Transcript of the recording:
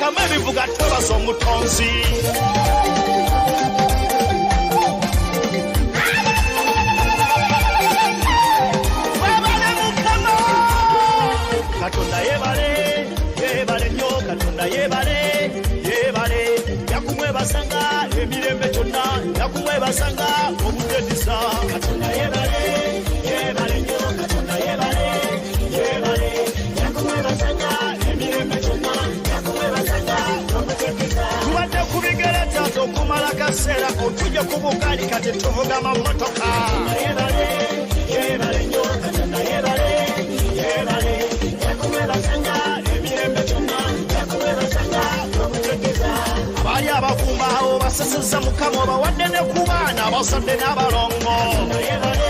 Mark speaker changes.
Speaker 1: Mukama ebivuga twebaza omutonzi. Webale Mukama Katonda yebale yebale nnyo Katonda yebale yebale yakumwebasanga emirembe kyonna yakumwebasanga obutedisa Katonda yebale yebale nnyo Katonda yebale yebale yakumwebasanga emirembe kyonna yakumwebasanga obutedisa tubadde ku bigere taata okumala kaseera otujja ku bugaali kati tuvuga amamotoka yebale yebale nnyo Katonda yebale yebale yakumwebasanga emirembe kyonna yakumwebasanga obutedisa abali abafumba awo baseseza Mukama obawadde ne ku baana abazadde n'abalongo yebale